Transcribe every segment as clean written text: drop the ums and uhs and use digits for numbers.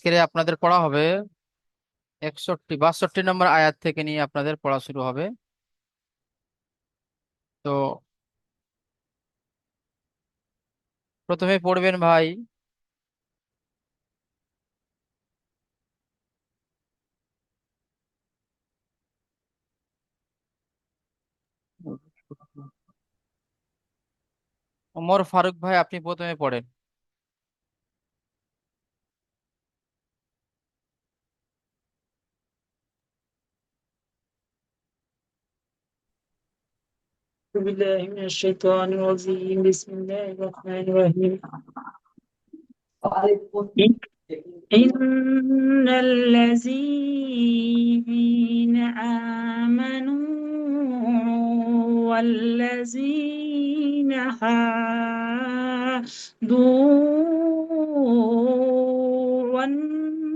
আজকে আপনাদের পড়া হবে 62 নম্বর আয়াত থেকে নিয়ে আপনাদের পড়া শুরু হবে। তো প্রথমে পড়বেন ভাই ওমর ফারুক ভাই, আপনি প্রথমে পড়েন। أعوذ بالله من الشيطان الرجيم بسم الله الرحمن الرحيم إن الذين آمنوا والذين هادوا والنصارى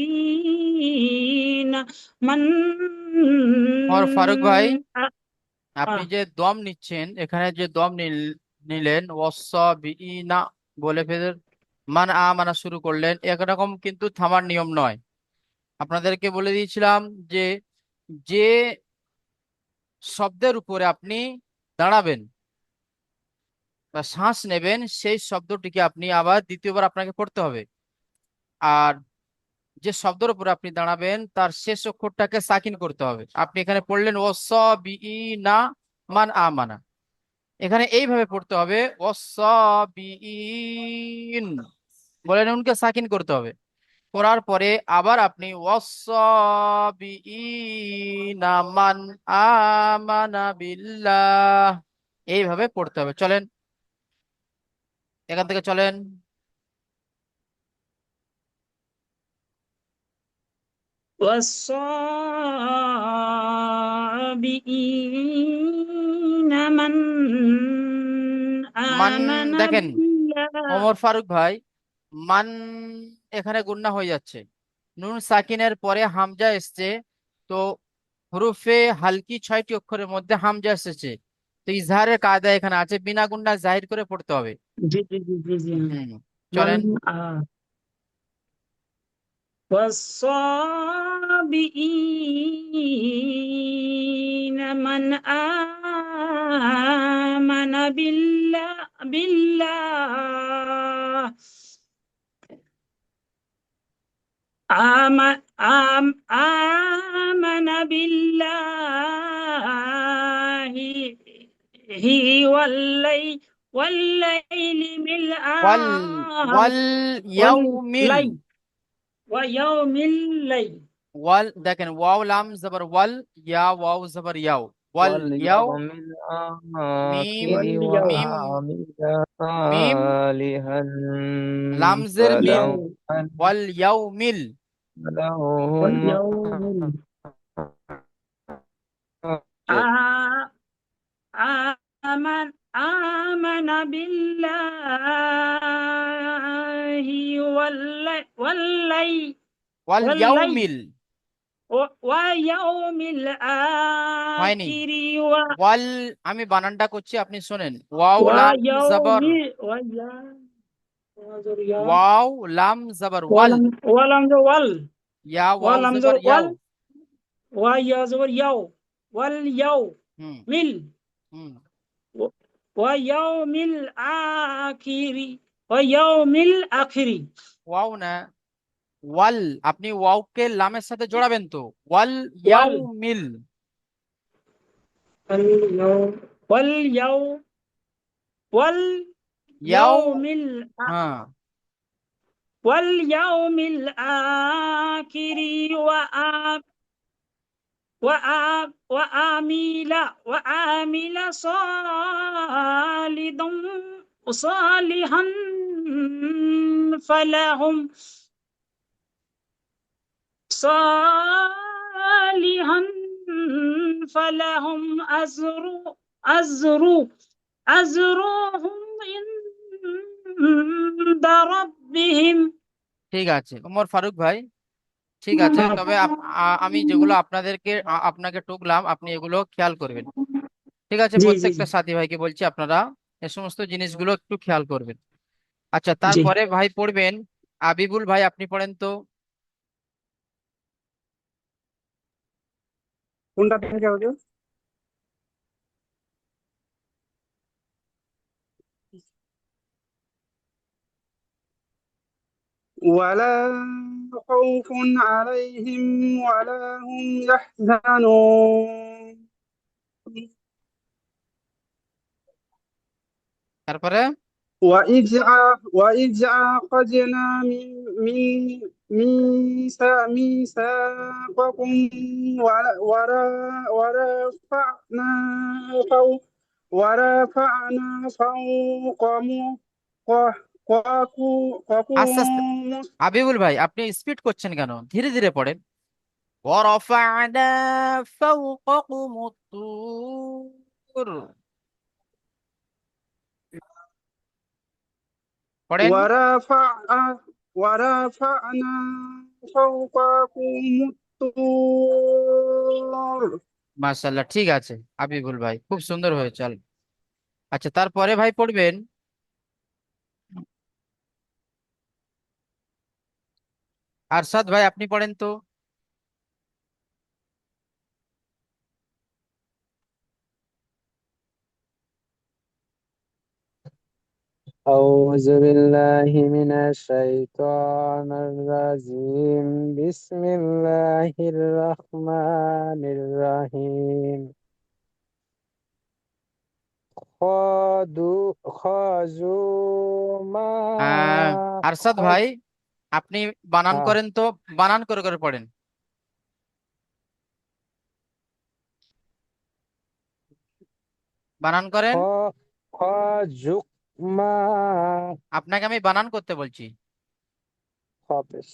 والصابئين من ওমর ফারুক ভাই, আপনি আহ, যে দম নিচ্ছেন, এখানে যে দম নিলেন ওয়াসসাবিইনা বলে ফের মান আমানা শুরু করলেন, একরকম কিন্তু থামার নিয়ম নয়। আপনাদেরকে বলে দিয়েছিলাম যে যে শব্দের উপরে আপনি দাঁড়াবেন বা শ্বাস নেবেন, সেই শব্দটিকে আপনি আবার দ্বিতীয়বার আপনাকে পড়তে হবে। আর যে শব্দের উপরে আপনি দাঁড়াবেন তার শেষ অক্ষরটাকে সাকিন করতে হবে। আপনি এখানে পড়লেন ওয়াসসাবিইনা মান আমানা, এখানে এইভাবে পড়তে হবে ওয়াসসাবিইন বলে নুনকে সাকিন করতে হবে। করার পরে আবার আপনি ওয়াসসাবিইনা মান আমানা বিল্লাহ এইভাবে পড়তে হবে। চলেন, এখান থেকে চলেন। والصابئين من মান, آمن দেখেন بالله ওমর ফারুক ভাই, মান এখানে গুণনা হয়ে যাচ্ছে। নুন সাকিনের পরে হামজা এসছে, তো হরফে হালকি 6টি অক্ষরের মধ্যে হামজা এসেছে। তো ইজহারের কায়দা এখানে আছে, বিনা গুণনা জাহির করে পড়তে হবে। জি জি জি জি জি হুম, من চলেন। والصابئين من آمن بالله آمن بالله هي والليل من ওয়াল ওয়াল ইয়াউমিল, والليل ويوم الليل ওয়াল দেখেন ওয়াও লাম জবর ওয়াল, ইয়া ওয়াও জবর ইয়াও, ওয়াল ইয়াও واليوم মিম الآخر واليوم মিম وعمل মিম صالحا লামজের মিম, فله واليوم ওয়াল ইয়াউমিল। فلهم واليوم آ- آمن بالله ওয়াল والليل ইয়াউমিল ويوم হয়নি। الآخر ওয়াল, আমি বানানটা করছি, আপনি শোনেন। ওয়াও লাম ويوم জবর, ويا ওয়াও লাম জবর ওয়াল, ولم ইয়া ওয়াও ولم জবর ইয়াও। ويا زور يو واليوم হুম مل হুম ويوم الآخر ويوم الآخر ওয়াও না, ওয়াল। আপনি ওয়াওকে লামের সাথে জোড়াবেন তো, ওয়াল وال ইয়াউমিল। واليوم واليوم ইয়াও, واليوم হ্যাঁ واليوم الآخر وآمل صالحا فلهم صالحا فلهم أجر أجرهم عند ربهم ঠিক আছে ওমর ফারুক ভাই, ঠিক আছে, তবে আমি যেগুলো আপনাকে টুকলাম আপনি এগুলো খেয়াল করবেন। ঠিক আছে, জি জি জি প্রত্যেকটা সাথী ভাইকে বলছি আপনারা এই সমস্ত জিনিসগুলো একটু খেয়াল করবেন। আচ্ছা, জি। তারপরে ভাই পড়বেন আবিবুল ভাই, আপনি পড়েন তো। কোনটা থেকে হবে? ولا خوف عليهم ولا هم يحزنون. তারপরে وإذ عقدنا ميثاقكم ورفعنا فوق ورفعنا فوقكم আস্তে আস্তে, আবিবুল ভাই আপনি স্পিড করছেন কেন, ধীরে ধীরে পড়েন। ورفعنا فوقكم الطور، পড়েন। ورفع ورفعنا فوقكم الطور. মাশাআল্লাহ, ঠিক আছে আবিবুল ভাই, খুব সুন্দর হয়েছে। আচ্ছা, তারপরে ভাই পড়বেন আরশাদ ভাই, আপনি পড়েন তো। أعوذ بالله من الشيطان الرجيم بسم الله الرحمن الرحيم خذوا ما আহ আরশাদ خذ ভাই, আপনি বানান آه. করেন তো, বানান করে করে পড়েন, বানান করেন। خذوا ما আপনাকে আমি বানান করতে বলছি। خابس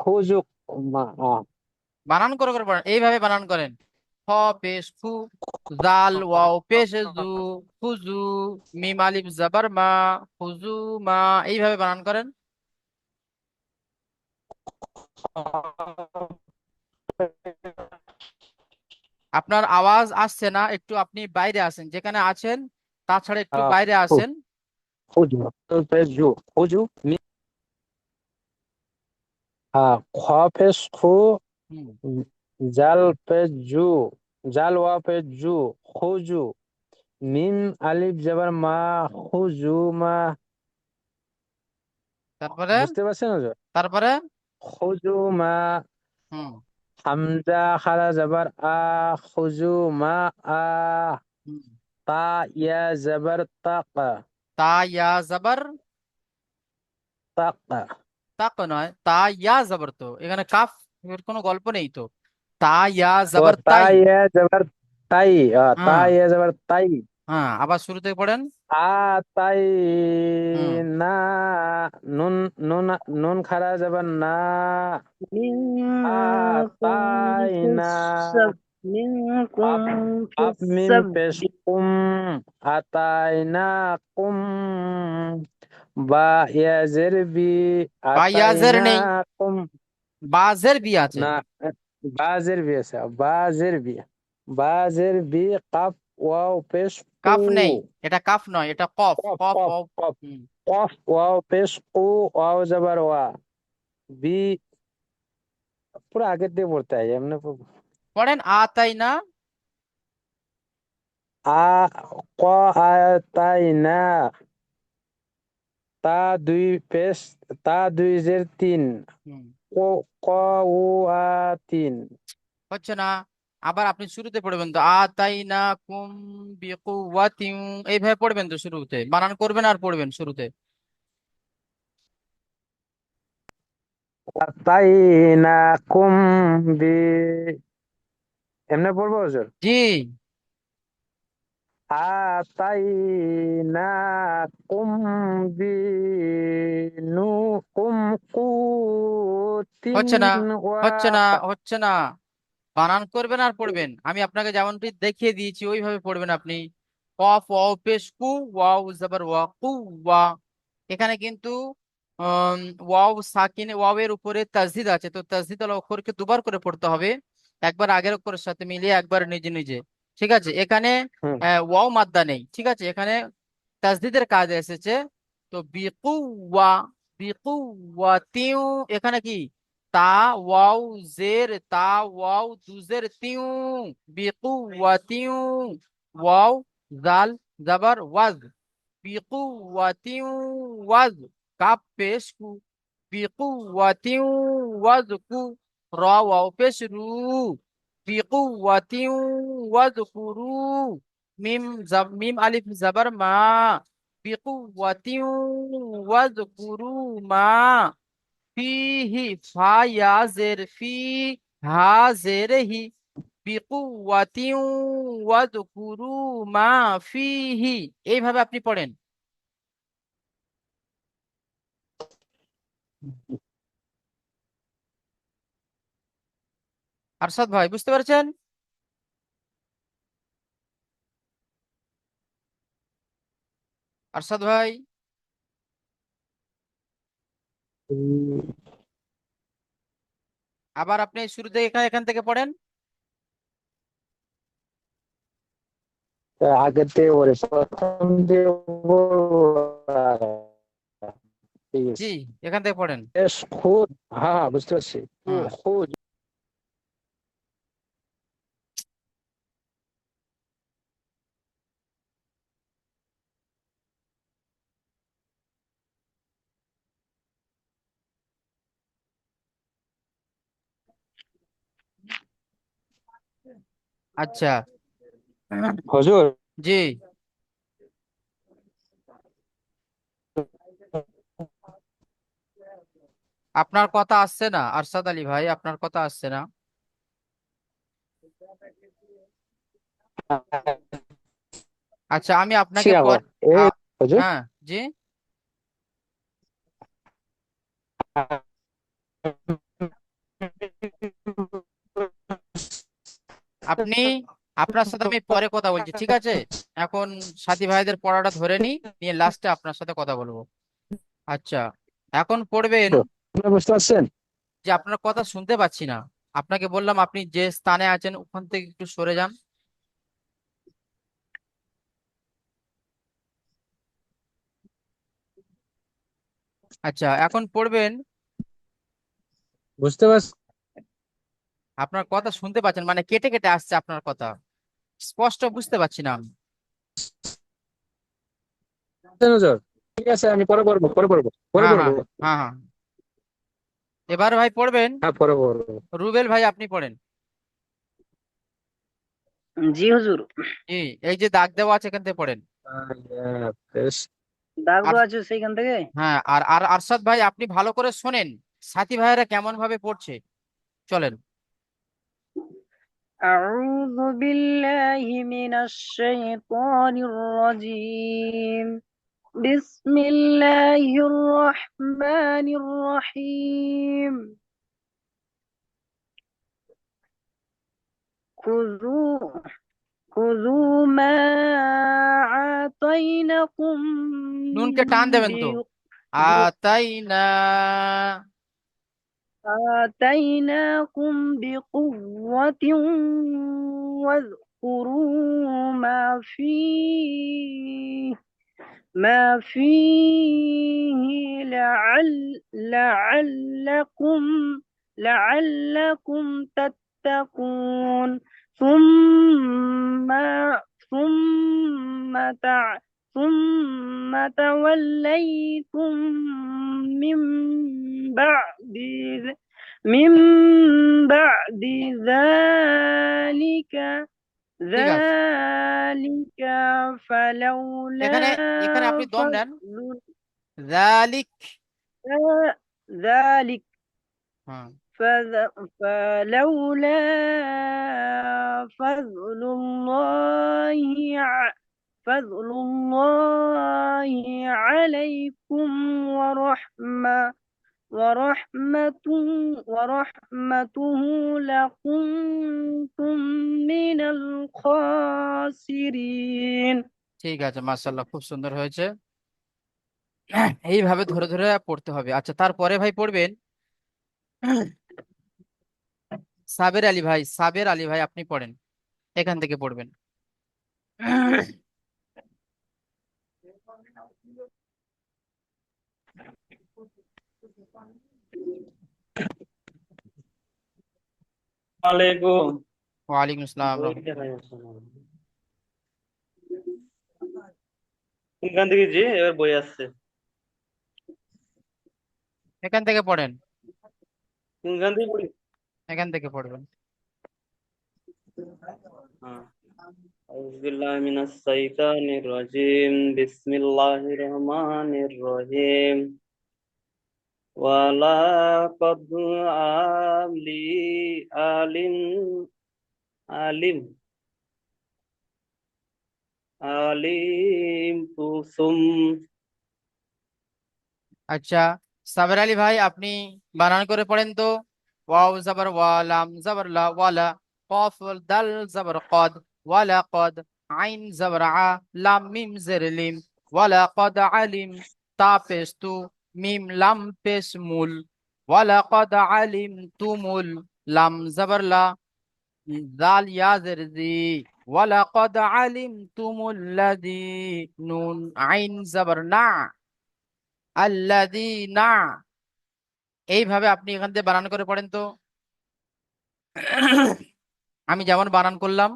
خذوا ما বানান করে করে পড়েন, এইভাবে বানান করেন। হ পেশ ফু, জাল ওয়াও পেশ জু, ফুজু, মিম আলিফ জাবার মা, ফুজু মা, এইভাবে বানান করেন। আপনার আওয়াজ আসছে না, একটু আপনি বাইরে আসেন, যেখানে আছেন তাছাড়া একটু বাইরে আসেন। خذوا خذوا خابس হুম, জাল পে জু জাল ওয়া পে জু খুজু মিম আলিফ জাবার মা খুজু মা তারপরে, বুঝতে পারছেন হুজুর? তারপরে, খুজু মা হুম, হামজা খারা জাবার খুজু মা আ হুম। তা ইয়া জাবার তাক তা ইয়া জাবার তাক তাক নয়, তা ইয়া জাবার, তো এখানে কাফ এর কোনো গল্প নেই তো। তা ইয়া ও জাবার তা তাই। ইয়া জাবার তাই তা হ্যাঁ, ইয়া জাবার তাই হ্যাঁ, আবার শুরু থেকে পড়েন। আ তাই হুম, না নুন নুন নুন খারা যাবার না আ منكم তাই في না السبت منكم কাপ في কাপ মিম পেশ السبت কুম আতাই না কুম বা ইয়াজের বি বা আতাই ইয়াজের না নেই, কুম বাজের বি আছে। না বাজের বি আছে বাজের বি কাপ ওয়াও পেশ কু কাফ নেই, এটা কাফ নয়, এটা কফ, কফ কফ কফ ও। কফ হুম, কফ ওয়াও পেশ কু ওয়াও যাবার ওয়া বি পুরো আগের দিয়ে পড়তে হয় এমনি পড়েন আতাই না। আ ক আতাই না তা দুই পেশ তা দুই জের তিন হুম, ক ক উ আ তিন হচ্ছে না। আবার আপনি শুরুতে পড়বেন তো আতাই না কুম বিকুওয়াতিন, এইভাবে পড়বেন তো, শুরুতে বানান করবেন আর পড়বেন শুরুতে। তাই না কুম বি এমনি পড়বো হুজুর জি। আতাই না কুম বি নু কুম কুতিন হচ্ছে না, ওয়া হচ্ছে না, হচ্ছে না। বানান করবেন আর পড়বেন, আমি আপনাকে যেমনটি দেখিয়ে দিয়েছি ওইভাবে পড়বেন আপনি। কফ ওয়াও পেশ কু, ওয়াও জাবার ওয়া কু ওয়া। এখানে কিন্তু আম, ওয়াও সাকিন, ওয়াও এর উপরে তাসদিদ আছে, তো তাসদিদ আল অক্ষরকে দুবার করে পড়তে হবে, একবার আগের অক্ষরের সাথে মিলিয়ে, একবার নিজে নিজে। ঠিক আছে, এখানে হুম। ওয়াও মাদ্দা নেই, ঠিক আছে, এখানে তাসদিদের কাজ এসেছে। তো বিকুওয়া, বিকুওয়াতিউ, এখানে কি তা ওয়াও জের, তা ওয়াও দুজের তিউ, বিকুওয়াতিউ, ওয়াও জাল জাবার ওয়াজ, বিকুওয়াতিউ ওয়াজ, কাপ পেশ কু, বিকুওয়াতিউ ওয়াজ কু, র ওয়াও পেশ রু, বিকুওয়াতিউ ওয়াজ কুরু, মিম আলিফ জাবার মা, বিকুওয়াতিউ ওয়াজ কুরু মা, ফিহি ফা ইয়া জের ফি, হা জের হি, বিকুওয়াতিউ ওয়াজ কুরু মা ফিহি। এইভাবে আপনি পড়েন। আরশাদ ভাই বুঝতে পেরেছেন? আরশাদ ভাই, উম, আবার আপনি শুরু থেকে এখান এখান থেকে পড়েন। আগের থেকে ওরে প্রথম দিয়ে বলবো। ঠিক জি, আছে। এখান থেকে পড়েন। এস খুদ, হ্যাঁ হ্যাঁ, বুঝতে পারছি। হুম। খুদ। আচ্ছা। হুজুর। জি, আপনার কথা আসছে না আরশাদ আলী ভাই, আপনার কথা আসছে না। আচ্ছা, আমি সে আপনাকে আবার এ আ- হুজুর। হ্যাঁ, জি, আপনি, আপনার সাথে আমি পরে কথা বলছি, ঠিক আছে? এখন সাথী ভাইদের পড়াটা ধরে নি, নিয়ে লাস্টে আপনার সাথে কথা বলবো। আচ্ছা, এখন পড়বেন। আপনারা বুঝতে পারছেন? যে আপনার কথা শুনতে পাচ্ছি না, আপনাকে বললাম আপনি যে স্থানে আছেন ওখান থেকে একটু সরে যান। আচ্ছা, এখন পড়বেন। বুঝতে পারছেন আপনার কথা শুনতে পাচ্ছেন, মানে কেটে কেটে আসছে আপনার কথা, স্পষ্ট বুঝতে পারছি না আমি। হুজুর? ঠিক আছে, আমি পরে পড়বো, পরে পড়বো, পরে হ্যাঁ, পড়বো। হ্যাঁ, হ্যাঁ, হ্যাঁ, এবার ভাই পড়বেন। হ্যাঁ, পরে পড়বো। রুবেল ভাই আপনি পড়েন। জি হুজুর। জি, এই যে দাগ দেওয়া আছে এখান থেকে পড়েন। বেশ। দাগ আর দেওয়া আছে সেইখান থেকে। হ্যাঁ, আর আর আরশাদ ভাই আপনি ভালো করে শোনেন, সাথী ভাইয়েরা কেমন ভাবে পড়ছে, চলেন। أعوذ بالله من الشيطان الرجيم. بسم الله الرحمن الرحيم. خذوا خذوا ما آتينكم নুনকে টান দেবেন তো। ب- আতাইনা, آتيناكم بقوة واذكروا ما فيه لعلكم تتقون. ثم ثم تع ثم توليتم من بعد من بعد ذلك ঠিক আছে, ذلك فلولا এখানে এখানে আপনি দম নেন। فضل যালিক, ذلك হ্যাঁ, فلولا فضل الله عليكم ورحمته ورحمته لكنتم من الخاسرين. ঠিক আছে, মাশাআল্লাহ, খুব সুন্দর হয়েছে। এইভাবে ধরে ধরে পড়তে হবে। আচ্ছা, তারপরে ভাই পড়বেন সাবের আলী ভাই আপনি পড়েন, এখান থেকে পড়বেন। ওয়ালাইকুম। ওয়ালাইকুম আসসালাম বই রহমতুল্লাহ। দেখাই যাচ্ছে না। কোনখান থেকে জি এবার বই আসছে? এখান থেকে পড়েন, কোনখান থেকে পড়ি? এখান থেকে পড়বেন। হ্যাঁ। আউযু বিল্লাহি মিনাশ শাইতানির রাজিম। বিসমিল্লাহির রহমানির রহিম। ওয়ালা কদ আলি আলিম আলিম আলিম তুসুম। আচ্ছা, সাবের আলী ভাই আপনি বানান করে পড়েন তো। ওয়াও জাবার ওয়া, লাম জাবার লা, ওয়ালা। কফ দাল জাবার কদ, ওয়ালা কদ। আইন জাবার আ, লাম মিম জের লিম, ওয়ালা কদ আলিম। তা পেশ তু, মিম লাম পেশ মুল, ওয়ালা কদ আলিম তুমুল। লাম জাবার লা, দাল ইয়া জের জি, ওয়ালা কদ আলিম তুমুল লাদি। নুন আইন জাবার না, আল্লাযীনা। এইভাবে আপনি এখান থেকে বানান করে পড়েন তো। আমি যেমন বানান করলাম।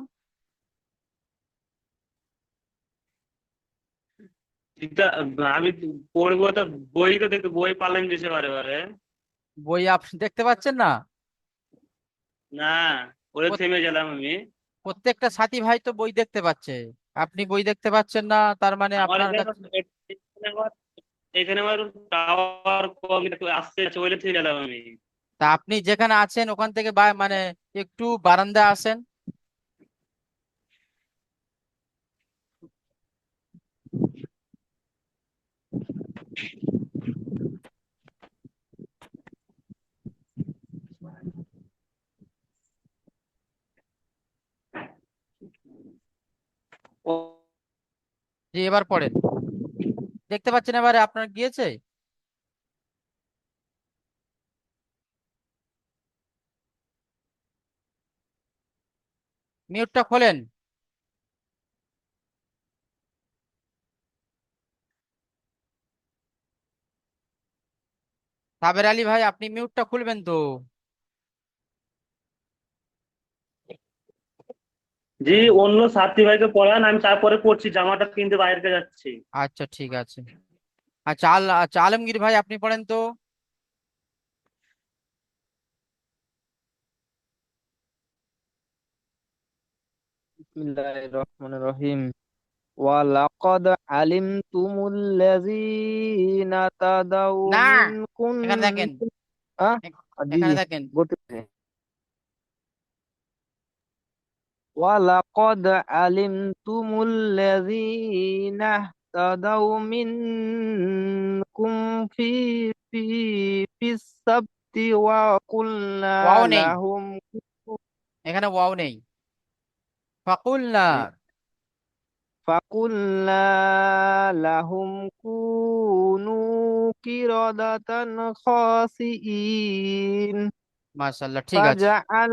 এটা আমি পড়বো তো, বই তো দেখতে বই পালাম দিছে বারে বারে। বই আপনি দেখতে পাচ্ছেন না? না, ওরে প্রত- থেমে গেলাম আমি। প্রত্যেকটা সাথী ভাই তো বই দেখতে পাচ্ছে, আপনি বই দেখতে পাচ্ছেন না, তার মানে আমার আপনার এখানে কাছে। এখানে আমার টাওয়ার কম, একটু আসতে আছে, ওইলে থেকে গেলাম আমি। তা আপনি যেখানে আছেন ওখান থেকে মানে একটু বারান্দায় আসেন। ও- যে এবার পড়েন, দেখতে পাচ্ছেন এবারে আপনার গিয়েছে। মিউটটা খোলেন। সাবের আলী ভাই আপনি মিউটটা খুলবেন তো। জি, অন্য ছাত্রী ভাইকে পড়ান, আমি তারপরে পড়ছি, জামাটা কিনতে বাইরে যাচ্ছি। আচ্ছা ঠিক আছে। আচ্ছা আচ্ছা, আলমগীর ভাই আপনি পড়েন তো। বিসমিল্লাহির রহমানির রহিম। ওয়ালাকাদ আলিমতুমুল্লাযীনা তাদাউ না, মিনকুম। এখানে দেখেন, আহ জি এখানে জি দেখেন। বলতেছি। ওয়ালাকাদ আলিমতুমুল্লাযীনা তাদাউ মিনকুম ফি ফি ফিস সাবতি ওয়া কুলনা ওয়াও নেই, লাহুম। এখানে ওয়াও নেই। ফাকুলনা। فقلنا لهم كونوا قردة خاسئين মাশাআল্লাহ, ঠিক আছে, فجعل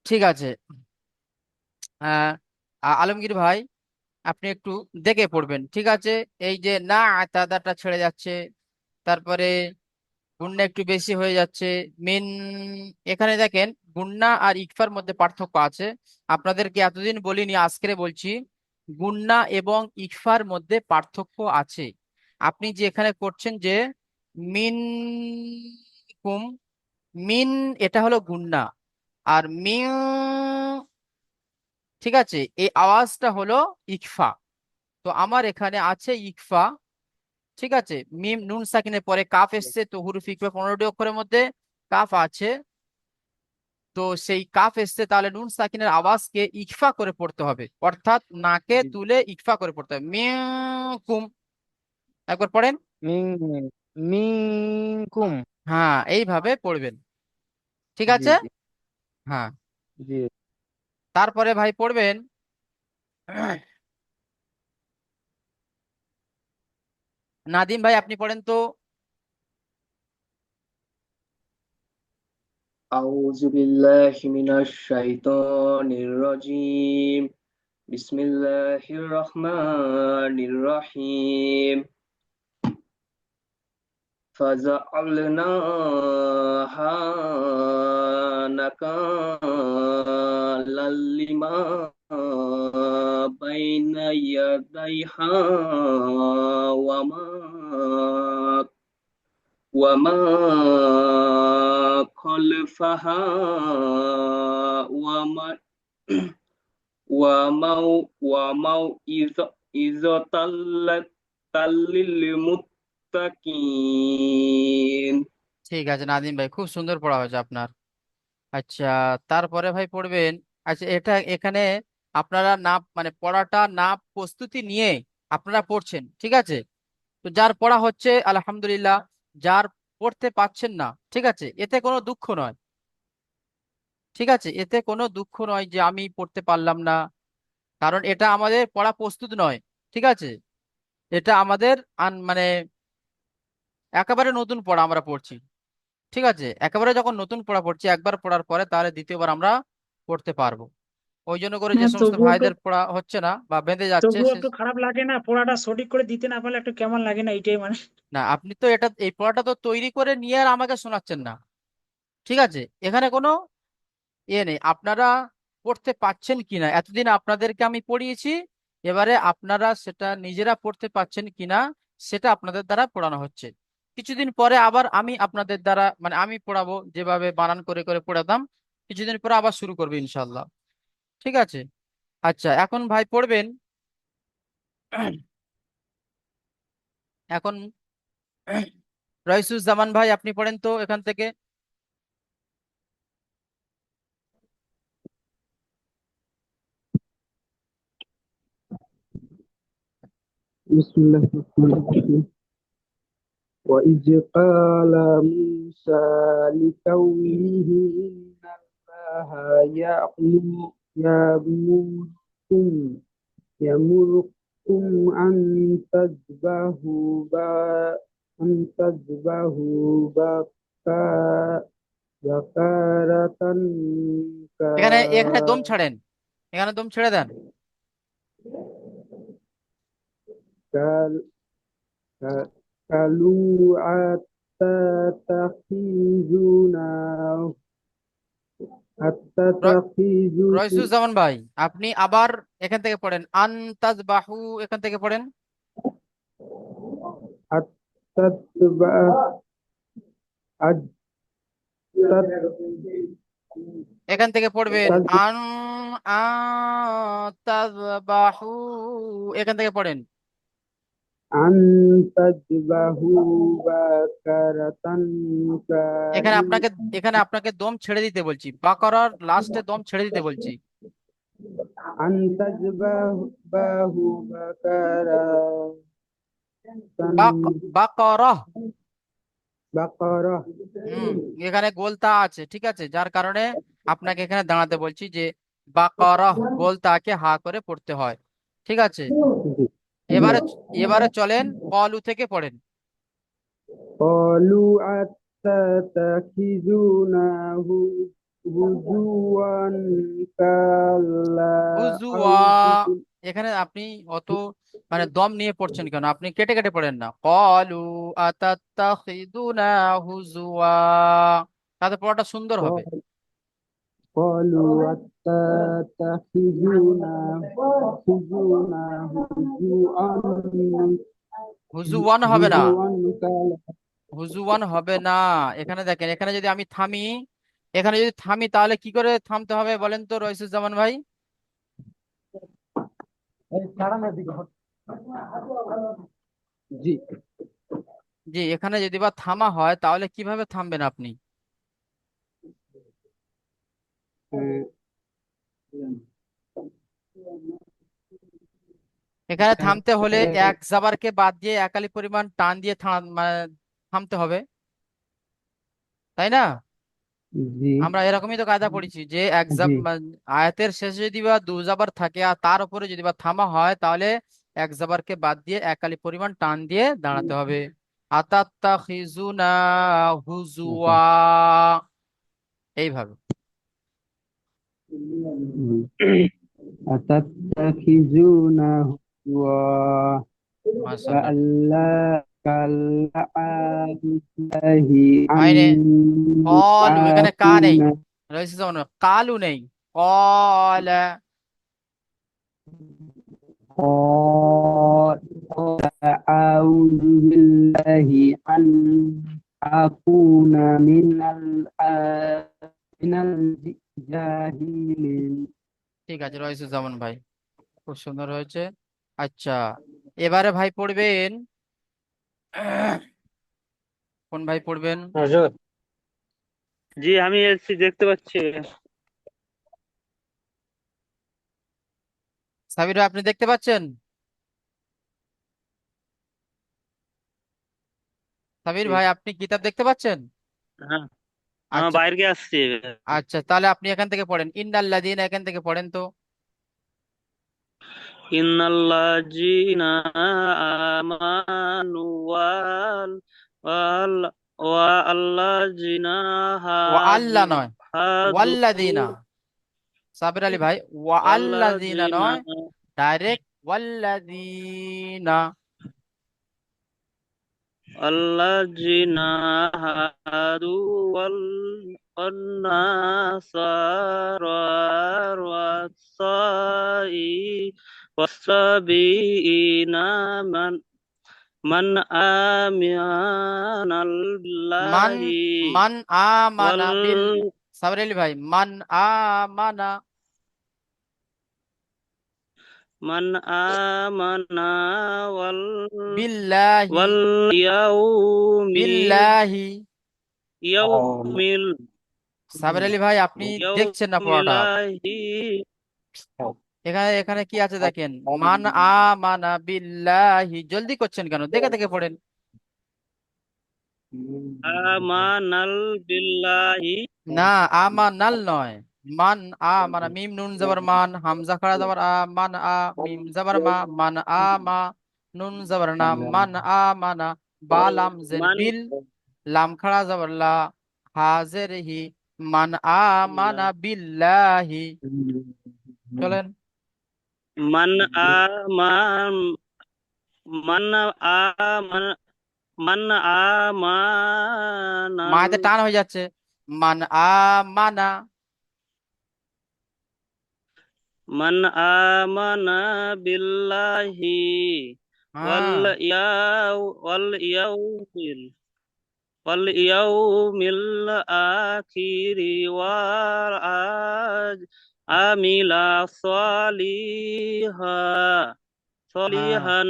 ঠিক আছে। আহ আলমগীর ভাই আপনি একটু দেখে পড়বেন, ঠিক আছে। এই যে না, তাদাটা ছেড়ে যাচ্ছে, তারপরে গুণনা একটু বেশি হয়ে যাচ্ছে। মিন, এখানে দেখেন গুণনা আর ইকফার মধ্যে পার্থক্য আছে। আপনাদেরকে এতদিন বলিনি, আজকে বলছি। গুণনা এবং ইকফার মধ্যে পার্থক্য আছে। আপনি যে এখানে করছেন যে মিন কুম, মিন, এটা হলো গুণনা। আর মিন, ঠিক আছে, এই আওয়াজটা হলো ইকফা। তো আমার এখানে আছে ইকফা, ঠিক আছে। মিম নুন সাকিনের পরে কাফ এসছে, তো হুরুফ ইকফা 15টি অক্ষরের মধ্যে কাফ আছে। তো সেই কাফ এসছে, তাহলে নুন সাকিনের আওয়াজকে ইকফা করে পড়তে হবে, অর্থাৎ নাকে তুলে ইকফা করে পড়তে হবে। মিনকুম, একবার পড়েন। মিন মিনকুম। হ্যাঁ, এইভাবে পড়বেন, ঠিক জি আছে। জি হ্যাঁ, জি। তারপরে ভাই পড়বেন নাদিম ভাই আপনি পড়েন তো। أعوذ بالله من الشيطان الرجيم بسم الله الرحمن الرحيم فجعلناها نكالا لما بين يديها وما وما خلفها وما وموعظة للمتقين। ঠিক আছে নাদিম ভাই, খুব সুন্দর পড়া হয়েছে আপনার। আচ্ছা, তারপরে ভাই পড়বেন। আচ্ছা, এটা এখানে আপনারা না মানে পড়াটা না প্রস্তুতি নিয়ে আপনারা পড়ছেন, ঠিক আছে? তো যার পড়া হচ্ছে আলহামদুলিল্লাহ, যার পড়তে পাচ্ছেন না, ঠিক আছে, এতে কোনো দুঃখ নয়। ঠিক আছে, এতে কোনো দুঃখ নয় যে আমি পড়তে পারলাম না, কারণ এটা আমাদের পড়া প্রস্তুত নয়। ঠিক আছে, এটা আমাদের মানে একেবারে নতুন পড়া আমরা পড়ছি। ঠিক আছে, একেবারে যখন নতুন পড়া পড়ছি, একবার পড়ার পরে তাহলে দ্বিতীয়বার আমরা পড়তে পারবো। ওই জন্য করে যে হ্যাঁ, সমস্ত ভাইদের পড়া হচ্ছে না বা বেঁধে যাচ্ছে তবুও সে, একটু খারাপ লাগে না? পড়াটা সঠিক করে দিতে না পারলে একটু কেমন লাগে না, এইটাই মানে। না আপনি তো এটা এই পড়াটা তো তৈরি করে নিয়ে আর আমাকে শোনাচ্ছেন না। ঠিক আছে, এখানে কোনো নেই, আপনারা পড়তে পাচ্ছেন কিনা, এতদিন আপনাদেরকে আমি পড়িয়েছি, এবারে আপনারা সেটা নিজেরা পড়তে পাচ্ছেন কিনা সেটা আপনাদের দ্বারা পড়ানো হচ্ছে। কিছুদিন পরে আবার আমি আপনাদের দ্বারা মানে আমি পড়াবো, যেভাবে বানান করে করে পড়াতাম, কিছুদিন পরে আবার শুরু করবে ইনশাল্লাহ। ঠিক আছে। আচ্ছা, এখন ভাই পড়বেন। এখন রইসুজ্জামান ভাই আপনি পড়েন তো এখান থেকে। بسم الله الرحمن الرحيم وإذ قال موسى لقومه إن الله يأمركم يأمركم أن تذبحوا بقرة এখানে এখানে দম ছাড়েন, এখানে দম ছেড়ে দেন। كال- قالوا أتتخذون রইসুজ্জামান ভাই আপনি আবার এখান থেকে পড়েন, আনতাজ বাহু এখান থেকে পড়েন। أتتبع এখান থেকে পড়বেন أتتبع আন তাজ বাহু, এখান থেকে পড়েন। أن تذبحوا بقرة এখানে আপনাকে قالوا এখানে আপনাকে দম ছেড়ে দিতে বলছি, বাকারার লাস্টে দম ছেড়ে দিতে বলছি। أن تذبحوا بقرة বাকারা। بقرة হুম, এখানে গোলতা আছে, ঠিক আছে, যার কারণে আপনাকে এখানে দাঁড়াতে বলছি যে বাকারা গোলতাকে হা করে পড়তে হয়। ঠিক আছে, এবারে এবারে চলেন কলু থেকে পড়েন। قالوا أتتخذونه هزوا كلا হুজুয়া, أعوذ এখানে আপনি অত মানে দম নিয়ে পড়ছেন কেন? আপনি কেটে কেটে পড়েন না। কলু আতাত্তাখিদুনা হুজুয়া, তাতে পড়াটা সুন্দর হবে। بالله قالوا أتتخذونه হুজুওয়ান হবে না, هزوا كلا হুজুওয়ান হবে না। এখানে দেখেন, এখানে যদি আমি থামি, এখানে যদি থামি তাহলে কি করে থামতে হবে বলেন তো রইসুজ্জামান ভাই? জি জি, এখানে যদি বা থামা হয় তাহলে কিভাবে থামবেন আপনি? আহ, এখানে থামতে হলে এক জাবারকে বাদ দিয়ে একালি পরিমাণ টান দিয়ে মানে থামতে হবে, তাই না? জি আমরা এরকমই তো কায়দা পড়েছি যে জি আয়াতের শেষে যদি বা দু জাবার থাকে আর তার উপরে যদি বা থামা হয় তাহলে এক জবরকে বাদ দিয়ে এক আলিফ পরিমাণ টান দিয়ে দাঁড়াতে হবে। আতাত্তাখিজুনা হুজুয়া, এইভাবে। أتتخذونه هزوا মাশাআল্লাহ। كالأعداء হয়নি। কলু, এখানে কা নেই, تعافون রয়েছে যেমন কালু নেই। কলা। قال أعوذ بالله أن أكون من الجاهلين ঠিক আছে, রয়েছে যেমন ভাই, খুব সুন্দর হয়েছে। আচ্ছা, এবারে ভাই পড়বেন, কোন ভাই পড়বেন? হুজুর। জি, আমি এসছি, দেখতে পাচ্ছি। সাবির ভাই, আপনি দেখতে পাচ্ছেন? সাবির জি। ভাই, আপনি কিতাব দেখতে পাচ্ছেন? হ্যাঁ, আমার আচ্ছা। বাইরে আসছি। আচ্ছা, তাহলে আপনি এখান থেকে পড়েন, ইন্নাল্লাযীনা, এখান থেকে পড়েন তো। ইন্নাল্লাযীনা আমানু ওয়াল ওয়াল্লাযীনা ওয়া আল্লাহ নয়, হাদু ওয়াল্লাযীনা। সাবির আলী ভাই, ওয়া আল্লাযীনা ওয়াল্লাযীনা নয়, ডাইরেক্ট ওয়াল্লাযীনা। আল্লাযীনা হাদু والنصارى والصابئين من آمن মান, بالله মান আমানা বিল, وال সাবির আলী ভাই, মান আমানা। من آمن وال বিল্লাহি, واليوم বিল্লাহি। يوم সাবির আলী ভাই, আপনি দেখছেন না يوم পড়াটা? الله এখানে এখানে কি আছে দেখেন, মান আমানা বিল্লাহি, জলদি করছেন কেন? দেখে দেখে পড়েন। آمن بالله না, আমানাল নয়, মান আমানা, মিম নুন জবর মান, হামজা খাড়া জবর আ, মান আ, মিম জবর মা, মান আমা, নুন জবর না, মান আমানা, বা লাম জের من বিল, লাম খাড়া জবর লা, হাজের হি, মান আমানা বিল্লাহি। চলেন। من آمن من آمن من آمن মায়েতে টান হয়ে যাচ্ছে, মান আমানা। من آمن بالله হ্যাঁ, واليوم واليوم الآخر وعمل صالحا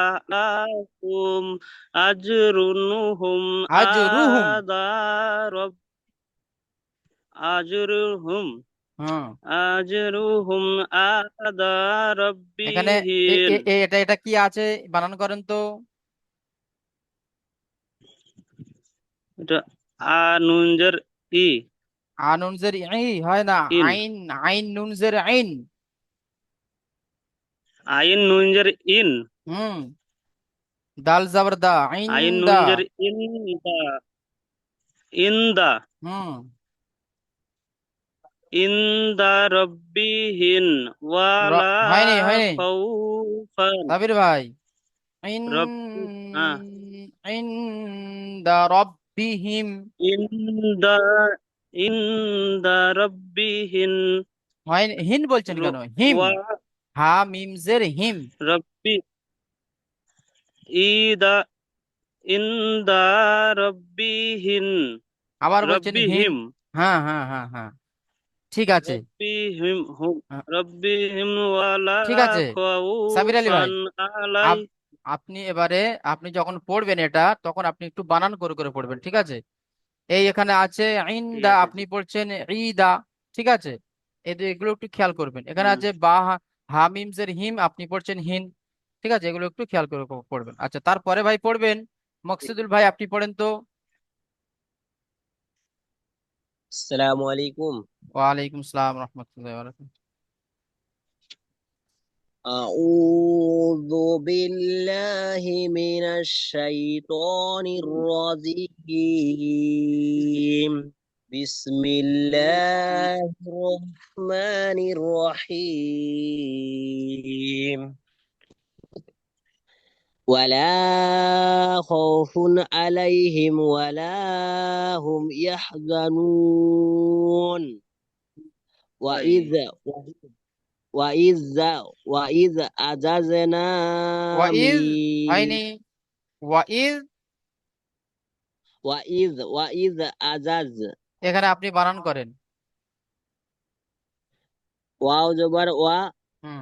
فلهم أجرهم আজরুহুম। أجرهم হ্যাঁ, أجرهم عند এখানে ربهم এটা এটা কি আছে, বানান করেন তো। এটা আনুনজের ই আনুনজের ই হয় না, ইন আইন, আইন নুনজের আইন। আইন নুনজের ইন হুম, দাল জবর দা, আইন আইন দা। নুনজের ইন দা ইন দা হুম, ইন দা রব্বিহিন ওয়ালা হয়নি, হয়নি। খাউফান সাবির ভাই, ইন, রব্বি হ্যাঁ ইন দা রব্বিহিম। ইন দা ইন দা রব্বিহিন হয়নি, হিন বলছেন কেন? হিম, ওয়া হা মিম জের হিম। রব্বি ইদা ইন দা রব্বিহিন আবার বলছেন হিম। রব্বিহিম হ্যাঁ, হ্যাঁ, হ্যাঁ, হ্যাঁ, ঠিক আছে। রব্বিহিম হ্যাঁ, রব্বিহিম ওয়ালা ঠিক আছে। সাবির আলী ভাই, খাউফান আলাই আপ- আপনি এবারে, আপনি যখন পড়বেন এটা, তখন আপনি একটু বানান করে করে পড়বেন, ঠিক আছে? এই এখানে আছে ঠিক ইনদা, আছে আপনি পড়ছেন ঈদা, ঠিক আছে? এগুলো একটু খেয়াল করবেন। এখানে হুম আছে বা হামিমজের হিম, আপনি পড়ছেন হিন, ঠিক আছে? এগুলো একটু খেয়াল করে পড়বেন। আচ্ছা, তারপরে ভাই পড়বেন, মকসুদুল ভাই, আপনি পড়েন তো। আসসালামু আলাইকুম। ওয়ালাইকুম সালাম রহমতুল্লাহ। أعوذ بالله من الشيطان الرجيم بسم الله الرحمن الرحيم ولا خوف عليهم ولا هم يحزنون وإذ وإذ وإذ أجزنا ওয়াইজ من হয়নি, ওয়াইজ। وإذ أجز এখানে আপনি বানান করেন। ওয়াও জবর ওয়া হুম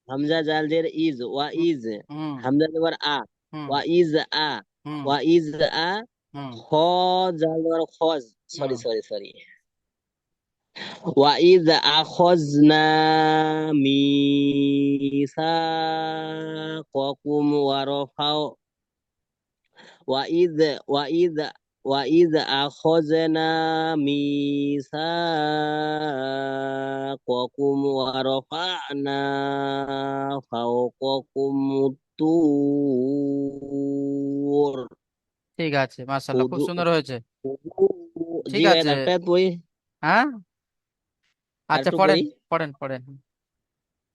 হামজা জাল জের ইজ হুম ওয়াইজ হুম হামজা জবর আ হুম ওয়াইজ আ হুম ওয়াইজ আ হুম খ জাল জবর খজ হুম। সরি وَإِذْ أَخَذْنَا مِيثَاقَكُمْ وَإِذْ وَإِذْ وَإِذْ أَخَذْنَا مِيثَاقَكُمْ وَرَفَعْنَا فَوْقَكُمُ الطُّورَ ঠিক আছে, মাশাআল্লাহ, খুব خذوا সুন্দর হয়েছে। ঠিক জি ভাই আছে। একটা পড়ি হ্যাঁ, আর আচ্ছা, একটু পড়েন পড়ি পড়েন পড়েন।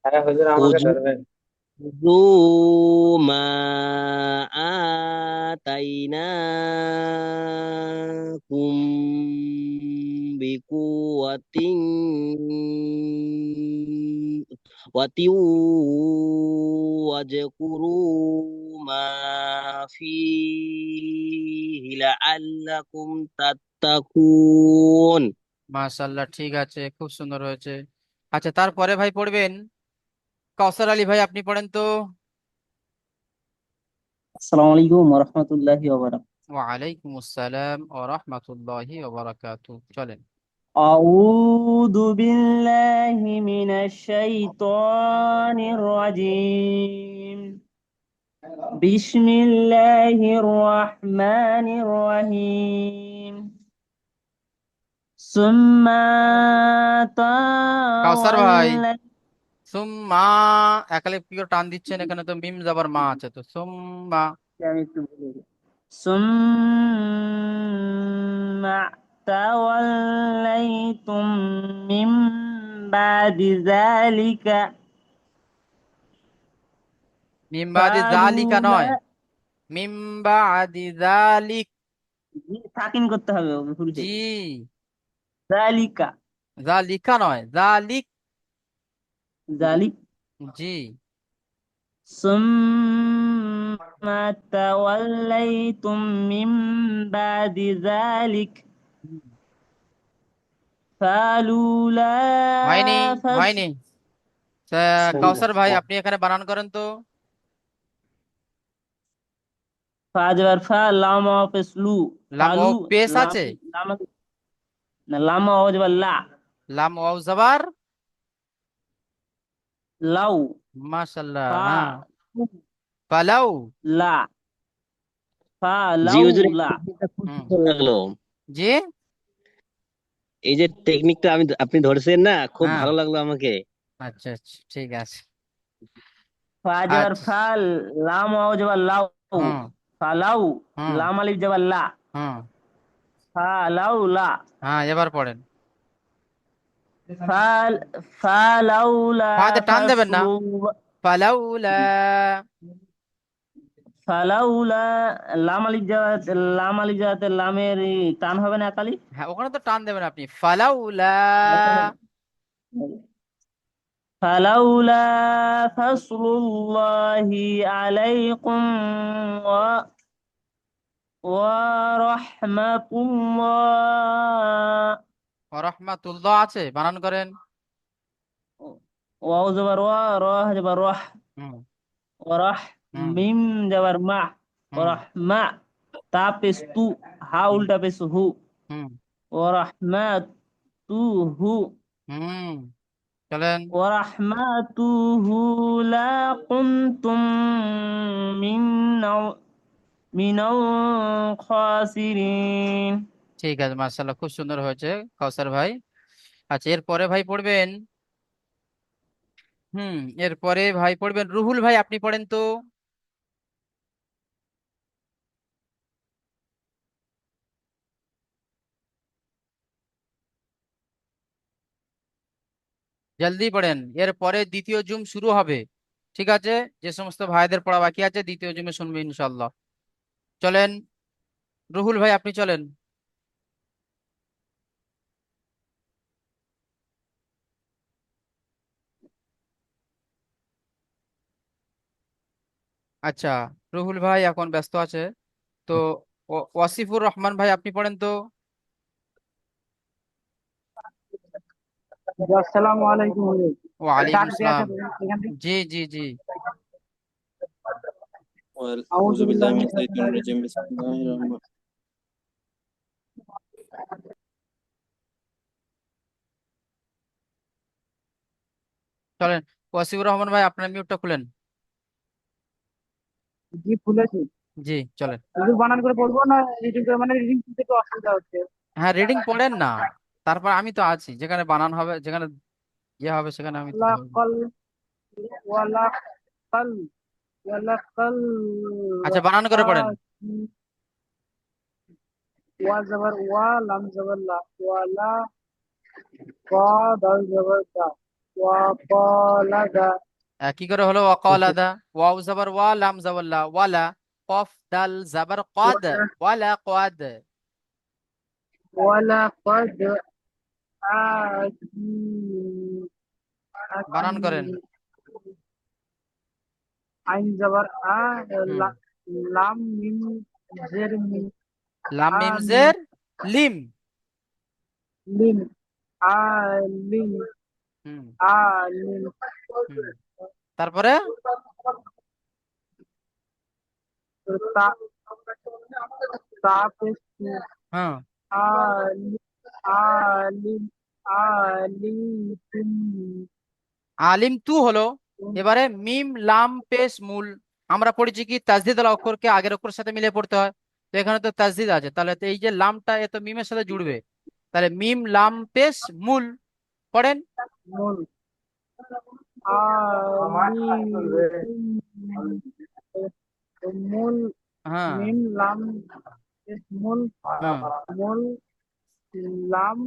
আরে হুজুর আমাকে ধরবেন। خذوا ما آتيناكم بقوة واذكروا ما فيه لعلكم تتقون মাশাআল্লাহ, ঠিক আছে, খুব সুন্দর হয়েছে। আচ্ছা, তারপরে ভাই পড়বেন কাউসার আলী ভাই, আপনি পড়েন তো। আসসালামু আলাইকুম ওয়া রাহমাতুল্লাহি ওয়া বারাকাতুহু। ওয়ালাইকুম আসসালাম ওয়া রাহমাতুল্লাহি ওয়া বারাকাতুহু, চলেন। আউযু বিল্লাহি মিনাশ শাইতানির রাজীম। বিসমিল্লাহির রাহমানির রহিম। সুম্মা কাউসার ভাই, তাওয়াল্লা। সুম্মা, একালে কি করে টান দিচ্ছেন? এখানে তো মিম যাবার মা আছে, তো সুম্মা। আমি একটু ভুলে গেছি। সুম্মা তাওয়াল্লাইতুম মিন বাদি যালিকা মিম বাদি জালিকা ফালুলা। নয়, মিম বাদি জালিক। সাকিন করতে হবে শুরুতে। জি, যালিকা জালিকা নয়, জালিক। যালিক। জি। সুম্মা তাওয়াল্লাইতুম মিন বাদি যালিক হুম। ফালুলা হয়নি, ফাস হয়নি। কাউসার ভাই, আপনি এখানে বানান করেন তো। ফাজবার ফা লাম অফিস লু লাম ও ফালু পেশ লাম আছে, লাম না লাম অজবার লা লাম ওয়াও জাবার। লাউ মাশাআল্লাহ, ফা হ্যাঁ। পালাও। লা ফা জি লাউ হুজুর এই লা। টেকনিকটা খুব হুম। সুন্দর লাগলো জি। এই যে টেকনিকটা আপনি ধরছেন না খুব হ্যাঁ, ভালো লাগলো আমাকে আচ্ছা আচ্ছা, ঠিক আছে। ফাজবার আচ্ছা। ফা লাম অজবার লাউ হুম ফালাউ হুম লাম আলিফ জবর লা হুম। ফালাউ লা হ্যাঁ, এবার পড়েন। ফাল ফালাউলা হয়তো টান দেবেন না। ফাসলু ফালাউলা। ফালাউলা লাম আলিফ যাতে লামের টান হবে না একালি। হ্যাঁ, ওখানে তো টান দেবেন আপনি, ফালাউলা। ফালাউলা ফাসলুল্লাহি আলাইকুম ওয়া রাহমাতুল্লাহ। রহমাতুল্লাহ আছে, বানান করেন। ওয়াও জবর ওয়া জবর রাহ হুম ওয়া রাহ হুম মিম জবর মা ওয়া হুম রাহমা তা পেশ তু হা উল্টা পেশ হু হুম ওয়া রাহমাতুহু হুম। চলেন। ওয়া রাহমাতুহু লা কুনতুম মিন মিনাল খাসিরিন। ঠিক আছে, মাশাআল্লাহ, খুব সুন্দর হয়েছে কাউসার ভাই। আচ্ছা, এরপরে ভাই পড়বেন এরপরে ভাই পড়বেন, রুহুল ভাই আপনি পড়েন তো। জলদি পড়েন, এরপরে দ্বিতীয় জুম শুরু হবে। ঠিক আছে, যে সমস্ত ভাইদের পড়া বাকি আছে দ্বিতীয় জুমে শুনবে ইনশাল্লাহ। চলেন, রুহুল ভাই আপনি চলেন। আচ্ছা, রুহুল ভাই এখন ব্যস্ত আছে তো। ওয়াসিফুর রহমান ভাই আপনি পড়েন তো। আসসালামু আলাইকুম হুজুর। ওয়ালাইকুম ডাক দেয়া সালাম। আছে এখান থেকে। জি জি জি। আউযু أعوذ بالله বিল্লাহি من মিনাশ الشيطان শাইতানির الرجيم بسم الله الرحمن চলেন, ওয়াসিফুর রহমান ভাই আপনার মিউটটা খুলেন। জি খুলেছি। জি চলেন। হুজুর বানান করে পড়বো না রিডিং করে, মানে রিডিং করতে একটু অসুবিধা হচ্ছে। হ্যাঁ, রিডিং পড়েন না, তারপর আমি তো আছি, যেখানে বানান হবে, যেখানে ইয়ে হবে সেখানে আমি তো থাকবো। ওয়ালাকাল ওয়ালাকাল ওয়ালাকাল আচ্ছা, বানান করে পড়েন। ওয়া জবর ওয়া, লাম জবর লা, ওয়ালা, কা দাল জবর দা, ওয়া কালা দা, কি করে হলো ওয়াকালা দা? ওয়াও জাবার ওয়া, লাম জাবার লা, ওয়ালা। কফ দাল জাবার কদ, ওয়ালা কদ। ওয়ালা কদ আতি আতি বানান করেন। আইন জবর আ, হুম লা- লাম মিম জের মি, লাম মিম আমিন, জের লিম। লিম, আলিম, হুম আলিম, হুম তারপরে তা তা পেশ তু, হ্যাঁ, আলিম, আলিম, আলিম, আলিম তু হলো। এবারে মিম লাম পেশ মূল। আমরা পড়েছি কি তাজদিদ আলা অক্ষরকে আগের অক্ষরের সাথে মিলিয়ে পড়তে হয়, তো এখানে তো তাজদিদ আছে, তাহলে তো এই যে লামটা এ তো মিমের সাথে জুড়বে, তাহলে মিম লাম পেশ মূল। পড়েন। মূল, আলিম, মূল, হ্যাঁ মিম লাম মূল, হ্যাঁ, মূল, লাম।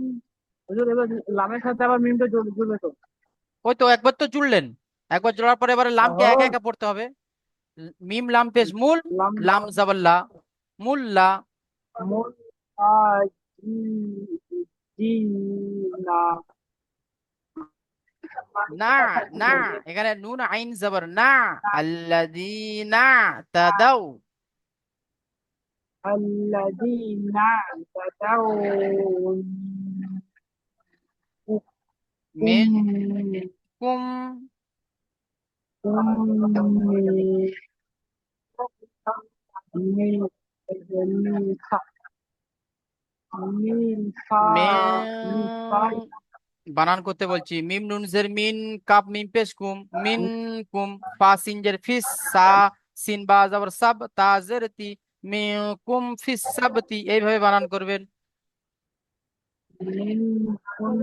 হুজুর এবার লামের সাথে আবার মিমটা জুড়বে তো? ওই তো একবার তো জুড়লেন, একবার জোড়ার পরে এবারে লামকে ওহো, একা একা পড়তে হবে। মিম লাম পেশ মূল, লাম লাম জাবাল্লা, মুল্লা। মূল, আ জি, জি না, না না, এখানে নুন আইন জবর না। আল্লাযীনা তাদাউ। আল্লাযীনা তাদাউন মিন কুম কুম। কুম মিন মিনসা মিনসা মিনসা মিন, বানান করতে বলছি, মিম নুন জের মিন, কাপ মিম পেশ কুম, মিন কুম। ফা সিন জের ফিস, সা সিন বা জবর সাব, তা জের তি, মিন কুম ফিস সাবতি, এইভাবে বানান করবেন। মিন কুম